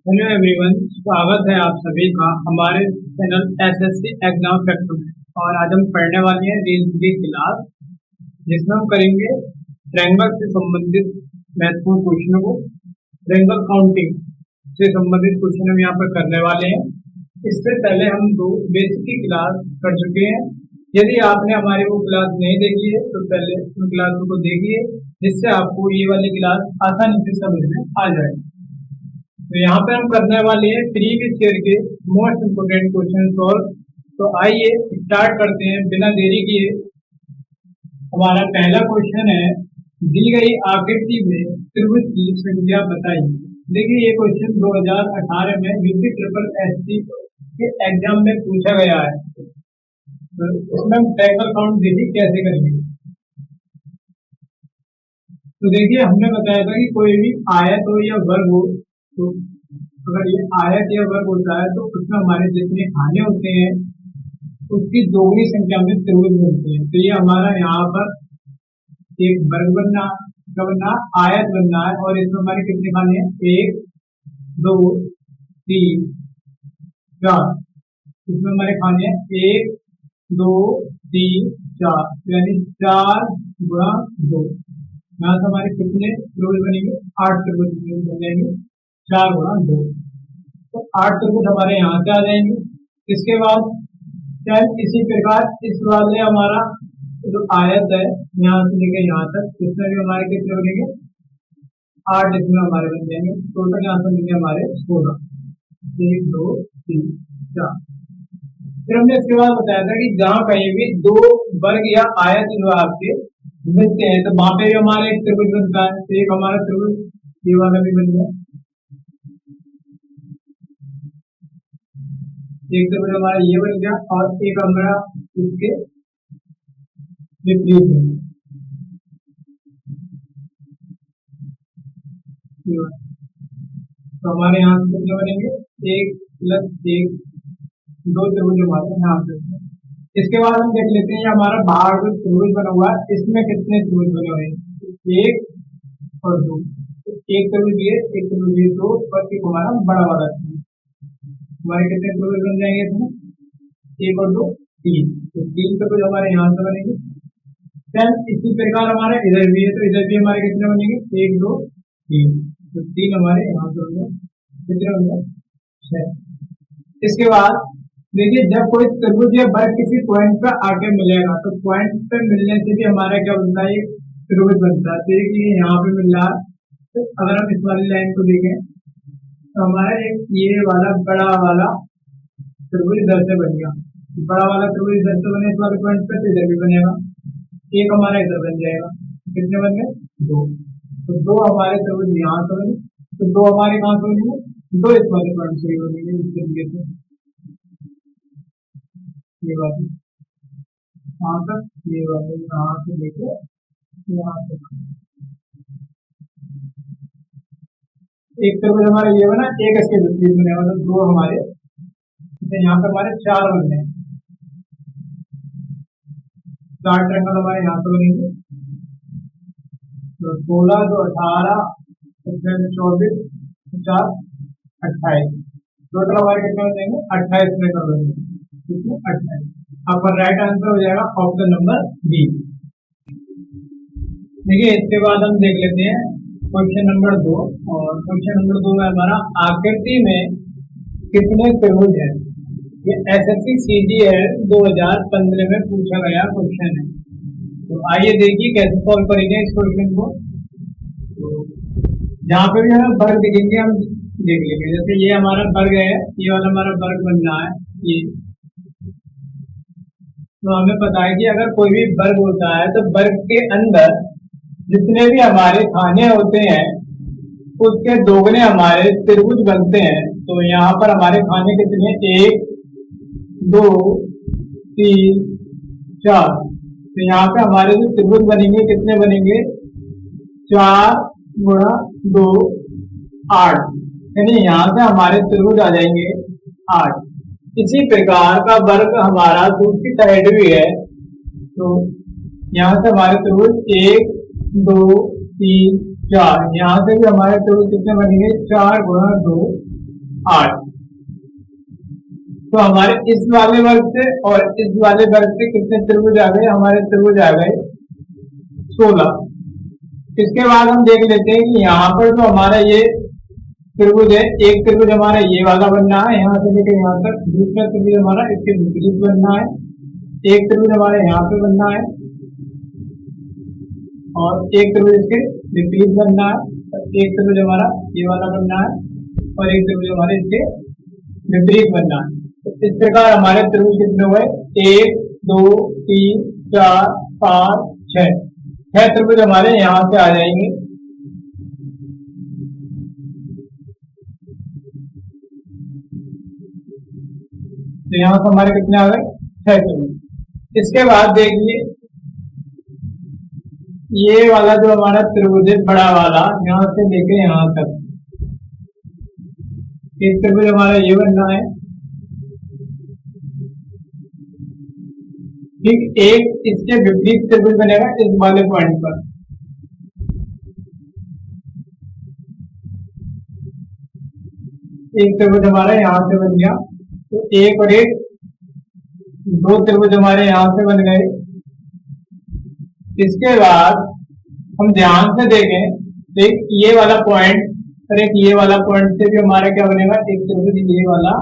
Hello everyone, स्वागत है आप सभी का हमारे चैनल एसएससी एग्जाम फैक्टर में। और आज हम पढ़ने वाले हैं रीजनिंग की क्लास, जिसमें हम करेंगे ट्रायंगल से संबंधित महत्वपूर्ण क्वेश्चनों को। ट्रायंगल काउंटिंग से संबंधित क्वेश्चन हम यहाँ पर करने वाले हैं। इससे पहले हम दो बेसिक की क्लास कर चुके हैं। यदि आपने हमारी वो क्लास नहीं देखी है तो पहले उन क्लासों को देखिए, जिससे आपको ये वाली क्लास आसानी से समझ में आ जाए। तो यहाँ पे हम करने वाले हैं प्रीवियस ईयर के मोस्ट इम्पोर्टेंट क्वेश्चन सॉल्व। तो आइए स्टार्ट करते हैं बिना देरी किए। हमारा पहला क्वेश्चन है, दी गई आकृति में त्रिभुज की संख्या बताइए। देखिए, ये क्वेश्चन 2018 में यूपी ट्रिपल एससी के एग्जाम में पूछा गया है। तो इसमें हम ट्रायंगल काउंट देखिए कैसे करेंगे। तो देखिए, हमने बताया था कि कोई भी आयत हो या वर्ग हो, तो अगर ये आयत या वर्ग होता है तो उसमें हमारे जितने खाने होते हैं उसकी दोगुनी संख्या में त्रिभुज बनते हैं। तो ये हमारा यहाँ पर एक वर्ग बनना आयत बनना है, और इसमें हमारे कितने खाने हैं? 1 2 3 4। इसमें हमारे खाने हैं 1 2 3 4, यानी 4 गुणा 2। यहाँ से हमारे कितने त्रिभुज बनेंगे? 8 त्रिभुज बन जाएंगे। 4 गुणा 2, तो 8 त्रिभुज हमारे यहाँ से आ जाएंगे। इसके बाद इसी प्रकार इस वाले हमारा जो आयत है यहाँ से लेकर यहाँ तक, इसमें भी हमारे कितने बनेंगे? 8 इसमें हमारे बन जाएंगे। टोटल यहाँ से बनेंगे हमारे 16। 1 2 3 4। फिर हमने इसके बाद बताया था कि जहाँ कहीं भी दो वर्ग या आयत जो आपके मिलते हैं तो वहां पे भी हमारा एक त्रिभुज बनता है। तो एक हमारा त्रिभुज ये वाला भी बन गया, एक त्रिभुज हमारा ये बन गया, और एक हमारा इसके विपरीत बन गया। तो हमारे यहाँ से कितने बनेंगे? 1 + 1, 2 त्रिभुज हमारे यहाँ पे। इसके बाद हम देख लेते हैं हमारा बाहर जो त्रिभुज बना हुआ है इसमें कितने त्रिभुज बने हुए हैं? 1 और 2। एक त्रिभुज ये, एक त्रिभुज ये, 2, और एक हमारा बड़ा वाला त्रिभुज। हमारे कितने त्रिभुज बन जाएंगे इसमें? 1 और 2 3। तो 3 त्रिभुज हमारे यहाँ से बनेंगे। इसी प्रकार हमारे इधर भी है, तो इधर भी हमारे कितने बनेंगे? 1 2 3। तो 3 हमारे यहाँ से बन गए। कितने बन गए? 6। इसके बाद देखिए, जब कोई त्रिभुज या वर्ग किसी पॉइंट पर आके मिलेगा तो पॉइंट पे मिलने से भी हमारा क्या बनता है? त्रिभुज बनता है। तो देखिए, यहाँ पे मिल रहा है, तो अगर हम इस वाली लाइन को देखें तो हमारा एक ये वाला बड़ा वाला त्रिभुज इधर से बन गया। बड़ा वाला त्रिभुज इधर से बने इस वाले पॉइंट पे, तो इधर भी बनेगा। एक हमारा इधर बन जाएगा। कितने बन गए? 2। तो 2 हमारे त्रिभुज यहाँ से बने, तो 2 हमारे कहाँ से बनेंगे? 2 इस वाले पॉइंट से बनेंगे। इस तरीके से ये बात यहाँ तक, ये बात यहाँ से लेके यहाँ तक। एक त्रिभुज हमारा ये बना, एक इसके विपरीत बने, मतलब 2 हमारे, तो यहाँ पे हमारे 4 बन गए। 4 ट्रायंगल हमारे यहाँ से बनेंगे। तो 16 2 18, 24 4 28, टोटल हमारे कितने बन जाएंगे? 28 में कर देंगे। कितने? 28। आपका राइट आंसर हो जाएगा ऑप्शन नंबर बी। देखिए, इसके बाद हम देख लेते हैं क्वेश्चन नंबर 2। और क्वेश्चन नंबर 2 में हमारा आकृति में कितने त्रिभुज है? ये एसएससी सीजीएल 2015 में पूछा गया क्वेश्चन है। तो आइए देखिए कैसे सॉल्व करेंगे इस क्वेश्चन को। तो जहाँ पे भी हमें वर्ग दिखेंगे हम देख लेंगे। जैसे ये हमारा वर्ग है, ये वाला हमारा वर्ग बन रहा है ये। तो हमें पता है कि अगर कोई भी वर्ग होता है तो वर्ग के अंदर जितने भी हमारे खाने होते हैं उसके दोगुने हमारे त्रिभुज बनते हैं। तो यहाँ पर हमारे खाने कितने? 1 2 3 4। तो यहाँ पे हमारे जो त्रिभुज बनेंगे कितने बनेंगे? 4 गुणा 2 8, यानी यहाँ से हमारे त्रिभुज आ जाएंगे 8। इसी प्रकार का वर्ग हमारा दूसरी साइड भी है। तो यहाँ से हमारे त्रिभुज 1 2 3 4, यहाँ से भी हमारे त्रिभुज कितने बनेंगे? 4 गुणा 2 8। तो हमारे इस वाले वर्ग से और इस वाले वर्ग से कितने त्रिभुज आ गए? हमारे त्रिभुज आ गए 16। इसके बाद हम देख लेते हैं कि यहाँ पर जो हमारा ये त्रिभुज है, एक त्रिभुज हमारा ये वाला बनना है यहाँ से लेकर यहाँ तक, दूसरा त्रिभुज हमारा इसके विपरीत बनना है, एक त्रिभुज हमारा यहाँ पे बनना है और एक त्रिभुज इसके विपरीत बनना है, एक त्रिभुज हमारा ये वाला बनना है और एक त्रिभुज हमारे इसके विपरीत बनना है। तो इस प्रकार हमारे त्रिभुज कितने हुए? 1 2 3 4 5 6 त्रिभुज हमारे यहाँ से आ जाएंगे। तो यहाँ से हमारे कितने आ गए? 6 त्रिभुज। इसके बाद देखिए ये वाला जो हमारा त्रिभुज है बड़ा वाला, यहाँ से लेके यहाँ तक एक त्रिभुज हमारा ये बनना है, ठीक। एक इसके विपरीत त्रिभुज बनेगा इस वाले पॉइंट पर, एक त्रिभुज हमारा यहाँ से बन गया। तो एक और एक, दो त्रिभुज हमारे यहाँ से बन गए। इसके बाद हम ध्यान से देखें, एक ये वाला पॉइंट और एक ये वाला पॉइंट से भी हमारा क्या बनेगा? एक त्रिभुज ये वाला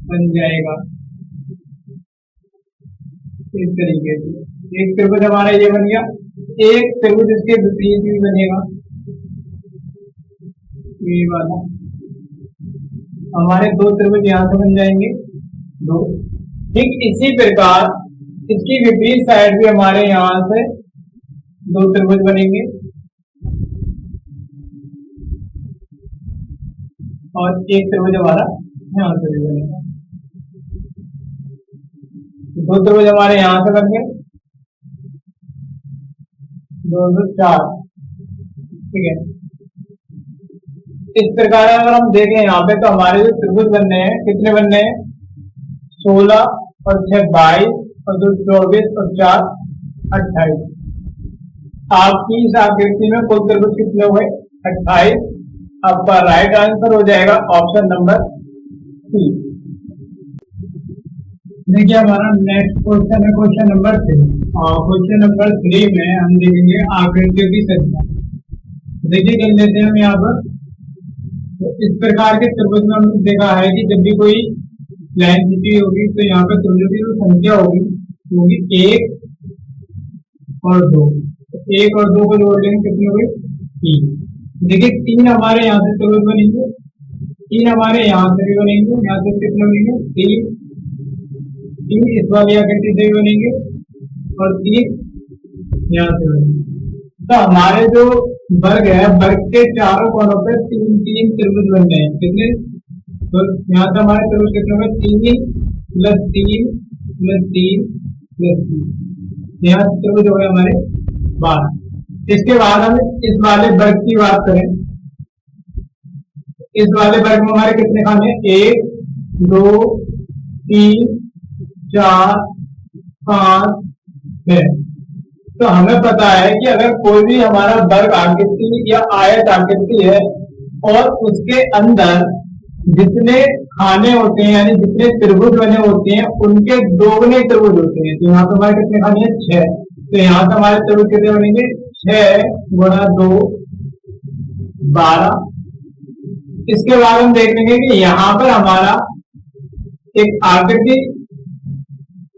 बन जाएगा इस तरीके से। एक त्रिभुज हमारा ये बन गया, एक त्रिभुज इसके विपरीत भी बनेगा ये वाला। हमारे दो त्रिभुज यहाँ से बन जाएंगे, दो। ठीक इसी प्रकार इसकी विपरीत साइड भी हमारे यहाँ से दो त्रिभुज बनेंगे और एक त्रिभुज हमारा यहाँ से भी बनेगा। दो त्रिभुज हमारे यहाँ से बन गए, 2 2 4, ठीक है। इस प्रकार अगर हम देखें यहाँ पे तो हमारे जो त्रिभुज बनने हैं कितने बनने हैं? 16 और 6 22 और 2 24 और 4 28। आपकी इस आकृति में कुल त्रिभुज कितने हुए? 28। आपका राइट आंसर हो जाएगा ऑप्शन नंबर 3। देखिए हमारा नेक्स्ट क्वेश्चन है क्वेश्चन नंबर 3। क्वेश्चन नंबर 3 में हम देखेंगे आकृतियों की संख्या। देखिए कर लेते हैं हम यहाँ पर। तो इस प्रकार के त्रिभुज में हमने देखा है कि जब भी कोई लाइन खींची होगी तो यहाँ पर त्रिभुजों की जो संख्या होगी 1 और 2। तो 1 और 2 को जोड़ लेंगे, कितनी हो गई? 3। देखिए 3 हमारे यहाँ से त्रिभुज बनेंगे, 3 हमारे यहाँ से भी बनेंगे, यहाँ से कितने बनेंगे? 3 इस वाली आकृति से भी बनेंगे और 3 यहाँ से बनेंगे। तो हमारे जो वर्ग है, वर्ग के चारों कोनों पे 3 3 त्रिभुज बन गए हैं। कितने? तो यहाँ से हमारे त्रिभुज कितने हुए? 3 + 3 + 3 + 3। यहाँ से त्रिभुज हो गए हमारे 12। इसके बाद हम इस वाले वर्ग की बात करें, इस वाले वर्ग में हमारे कितने खाने? 1 2 3 4 5 6। तो हमें पता है कि अगर कोई भी हमारा वर्ग आकृति या आयत आकृति है और उसके अंदर जितने खाने होते हैं यानी जितने त्रिभुज बने होते हैं उनके दोगुने त्रिभुज होते हैं। तो यहाँ पे हमारे कितने खाने हैं? 6। तो यहाँ से हमारे त्रिभुज कितने बनेंगे? 6 × 2 12। इसके बाद हम देख लेंगे कि यहाँ पर हमारा एक आकृति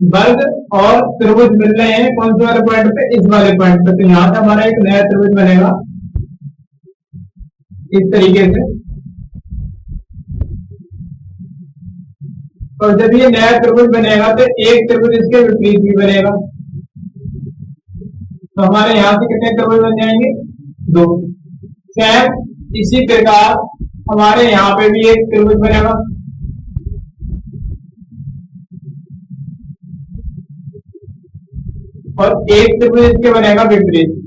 वर्ग और त्रिभुज मिल रहे हैं कौन से वाले पॉइंट पे? इस वाले पॉइंट पे। तो यहाँ से हमारा एक नया त्रिभुज बनेगा इस तरीके से। और जब ये नया त्रिभुज बनेगा तो एक त्रिभुज इसके विपरीत भी बनेगा। तो हमारे यहाँ से कितने त्रिभुज बन जाएंगे? 2। सेम इसी प्रकार हमारे यहाँ पे भी एक त्रिभुज बनेगा, और एक त्रिभुज इसके बनेगा विपरीत।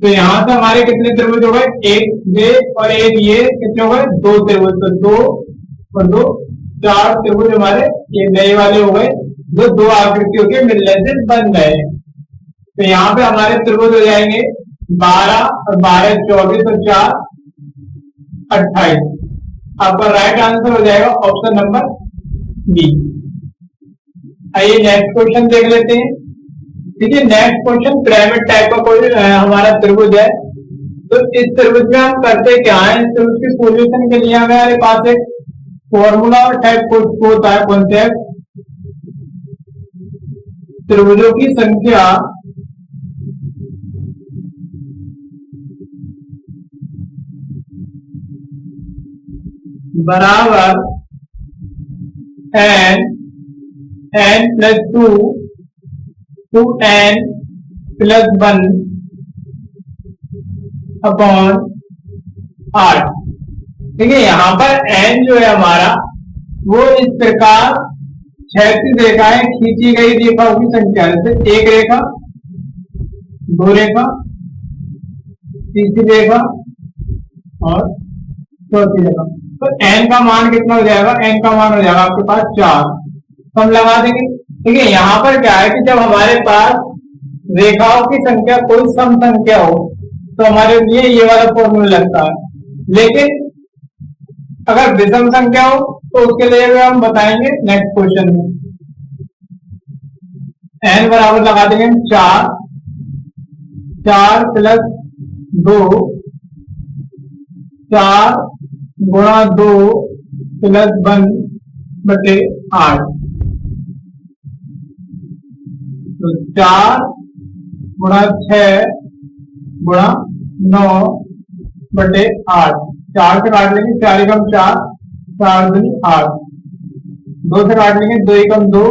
तो यहां से हमारे कितने त्रिभुज हो गए? एक ये और एक ये, कितने हो गए? 2 त्रिभुज। तो 2 और 2 4 त्रिभुज हमारे ये नए वाले हो गए जो 2 आकृतियों के मिलने से बन गए। तो यहाँ पे हमारे त्रिभुज हो जाएंगे 12 और 12 24 और 4 28। आपका राइट आंसर हो जाएगा ऑप्शन नंबर बी। आइए नेक्स्ट क्वेश्चन देख लेते हैं। ठीक है, नेक्स्ट क्वेश्चन पिरामिड टाइप का कोई हमारा त्रिभुज है। तो इस त्रिभुज में हम करते क्या है, इस त्रिभुज की सॉल्यूशन के लिए हमारे पास एक फॉर्मूला टाइप कुछ होता है, कॉन्सेप्ट त्रिभुजों की संख्या बराबर n n plus two two n plus one upon आठ। ठीक है, यहाँ पर एन जो है हमारा वो इस प्रकार क्षैतिज रेखाएं खींची गई रेखाओं की संख्या, जैसे एक रेखा, दो रेखा, तीसरी रेखा और चौथी रेखा। तो एन का मान कितना हो जाएगा, एन का मान हो जाएगा आपके पास 4। तो हम लगा देंगे। ठीक है, यहाँ पर क्या है कि जब हमारे पास रेखाओं की संख्या कोई सम संख्या हो तो हमारे लिए ये वाला फॉर्मूला लगता है, लेकिन अगर विषम संख्या हो तो उसके लिए भी हम बताएंगे नेक्स्ट क्वेश्चन में। एन बराबर लगा देंगे 4, 4 प्लस 2, 4 गुणा 2 प्लस 1 बटे 8। तो 4 गुणा 6 गुणा 9 बटे 8। 4 से काट लेंगे, 4 एकम 4, 4 दूनी 8। 2 से काट लेंगे, 2 एकम 2,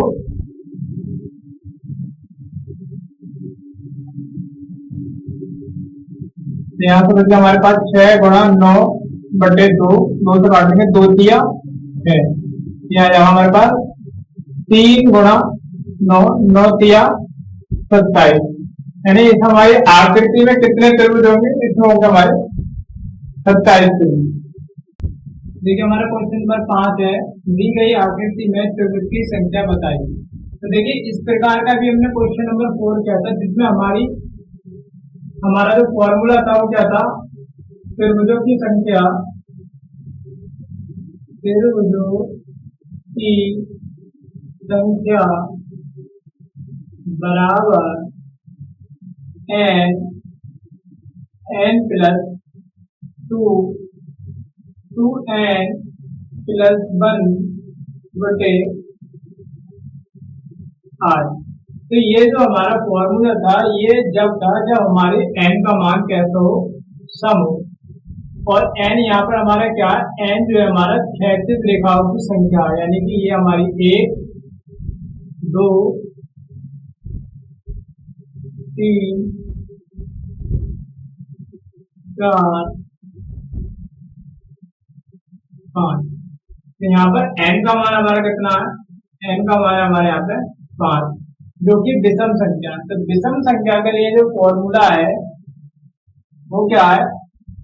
2 यहाँ से बचा हमारे पास 6 गुणा 9 बटे 2। 2 से काट लेंगे, 2 तिया 6। यहाँ हमारे पास 3 गुणा 9, 9 तिया 27। यानी इस हमारी आकृति में कितने त्रिभुज होंगे, इसमें होंगे हमारे 27 त्रिभुज। देखिए हमारा क्वेश्चन नंबर 5 है, दी गई आकृति में त्रिभुज की संख्या बताइए। तो देखिए इस प्रकार का भी हमने क्वेश्चन नंबर 4 किया था, जिसमें हमारा जो फॉर्मूला था वो क्या था, त्रिभुजों की संख्या, त्रिभुजों की संख्या बराबर n n plus 2 two n plus 1 बटे 8। तो ये जो हमारा फॉर्मूला था ये जब हमारे एन का मान कैसा हो, सम हो। और एन यहाँ पर हमारा क्या है, एन जो है हमारा क्षैतिज रेखाओं की संख्या, यानी कि ये हमारी 1 2 3 4 5। तो यहाँ पर एन का मान हमारा कितना है, एन का मान हमारे यहाँ पे 5, जो कि विषम संख्या। तो विषम संख्या के लिए जो फॉर्मूला है वो क्या है,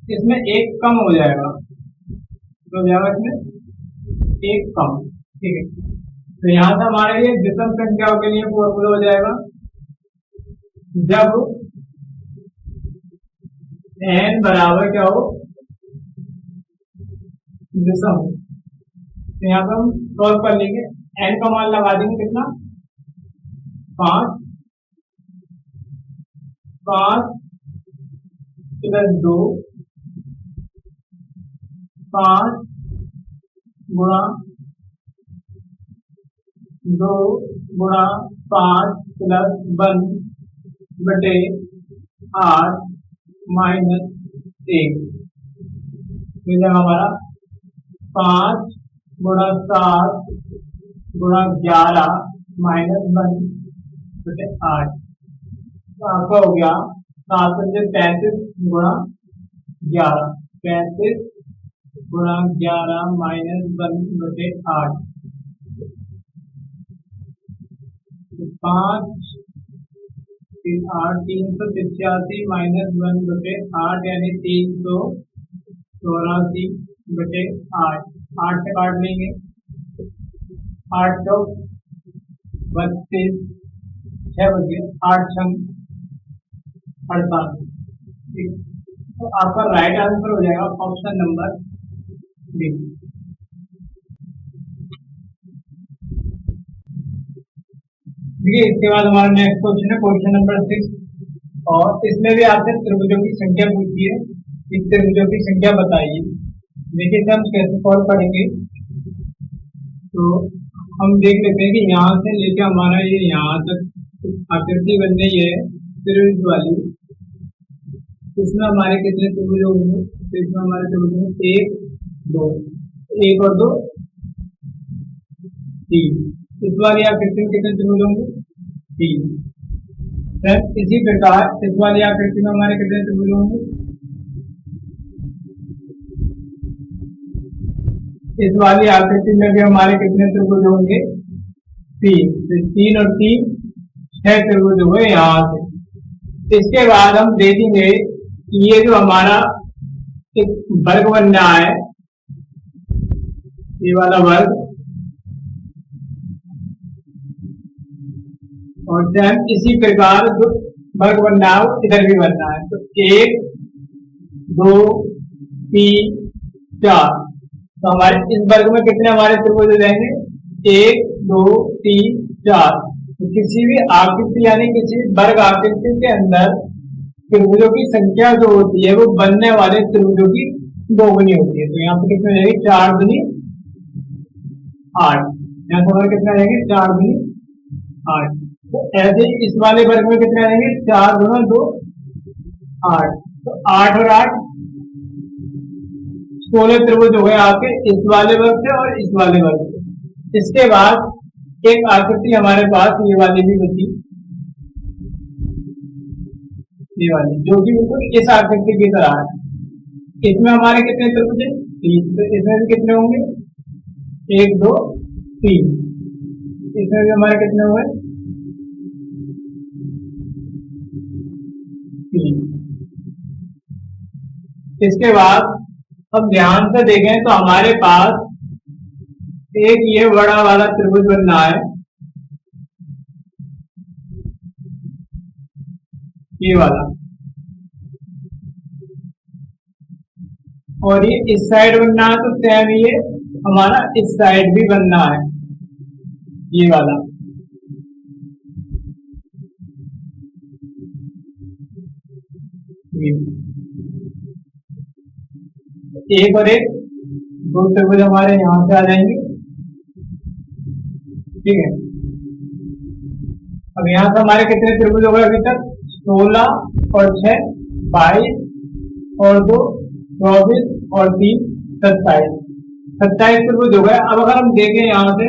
इसमें एक कम हो जाएगा, तो जाएगा इसमें एक कम। ठीक है, तो यहाँ से हमारे लिए विषम संख्याओं के लिए फॉर्मूला हो जाएगा, जब एन बराबर क्या हो, विषम। तो यहाँ पर हम सॉल्व कर लेंगे, एन का मान लगा देंगे कितना, 5 प्लस 2, 5 गुणा 2 गुणा 5 प्लस 1 बटे 8 माइनस 1। तो हमारा 5 गुणा 7 गुणा 11 माइनस 1 बटे 8। तो आपका हो गया 7 से 35 गुणा 11, 35 गुणा 11 माइनस 1 बटे 8। 5 3 8 385 माइनस 1 बटे 8 यानी 384 बटे 8। 8 से काट लेंगे, 8 चौक 32, 6 बजे 8 छंग 48। ठीक, तो आपका राइट आंसर हो जाएगा ऑप्शन नंबर बी। ठीक है, इसके बाद हमारा नेक्स्ट क्वेश्चन है क्वेश्चन नंबर 6, और इसमें भी आपसे त्रिभुजों की संख्या पूछी है। इस त्रिभुजों की संख्या बताइए। देखिए इसे हम कैसे सॉल्व करेंगे, तो हम देख लेते हैं कि यहाँ से लेके हमारा ये यहाँ तक आकृति बन रही है त्रिभुज वाली। इसमें हमारे कितने त्रिभुज होंगे, तो इसमें हमारे त्रिभुज होंगे 1 2, 1 और 2 3। इस वाली आकृति में कितने त्रिभुज होंगे, 3। फिर इसी प्रकार इस वाली आकृति में हमारे कितने त्रिभुज होंगे, इस वाली आकृति में भी हमारे कितने त्रिभुज होंगे, 3। तो 3 और 3 6 त्रिभुज हो गए यहाँ से। इसके बाद हम देखेंगे कि ये जो हमारा एक वर्ग बन रहा है, ये वाला वर्ग, और सेम इसी प्रकार जो वर्ग बन रहा है वो इधर भी बन रहा है। तो 1 2 3 4, तो हमारे इस वर्ग में कितने हमारे त्रिभुज हो जाएंगे, 1 2 3 4। तो किसी भी आकृति यानी किसी भी वर्ग आकृति के अंदर त्रिभुजों की संख्या जो होती है वो बनने वाले त्रिभुजों की दोगुनी होती है। तो यहाँ पे कितने जाएंगे, 4 दूनी 8। यहाँ से हमारे कितने आएंगे, 4 दूनी 8। तो ऐसे ही इस वाले वर्ग में कितने आएंगे, 4 दूना 2 8। तो 8 और 8 16 त्रिभुज हो गए आपके इस वाले वर्ग से और इस वाले वर्ग से। इसके बाद एक आकृति हमारे पास ये वाली भी बची, ये वाली, जो कि बिल्कुल इस आकृति की तरह है। इसमें हमारे कितने त्रिभुज हैं, 3। तो इसमें भी कितने होंगे, 1 2 3। इसमें भी हमारे कितने हुए, 3। इसके बाद अब ध्यान से देखें तो हमारे पास एक ये बड़ा वाला त्रिभुज बन रहा है, ये वाला, और ये इस साइड बनना है, तो सेम ये हमारा इस साइड भी बनना है, ये वाला। एक और एक, 2 त्रिभुज हमारे यहां से आ जाएंगे। ठीक है, अब यहां से हमारे कितने त्रिभुज हो गए अभी तक, 16 और 6 22 और 2 24 और 3 27। 27 त्रिभुज हो गए। अब अगर हम देखें यहाँ से,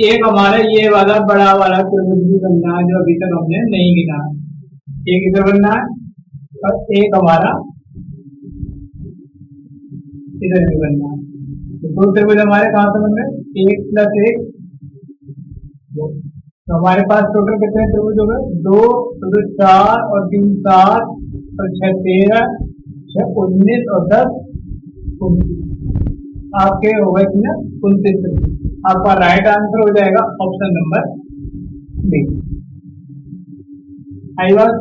एक हमारा ये वाला बड़ा वाला त्रिभुज भी बनना है जो अभी तक हमने नहीं गिना है, एक इधर बनना है और एक हमारा इधर भी बनना है। तो 2 त्रिभुज हमारे कहां से बन रहे हैं, 1 + 1 2। तो हमारे पास टोटल कितने त्रिभुज हो गए, 2 2 4 और 3 7 और 6 13 6 19 और 10 29। आपके हो गए कितने, 29 त्रिभुज। आपका राइट आंसर हो जाएगा ऑप्शन नंबर बी। आई बात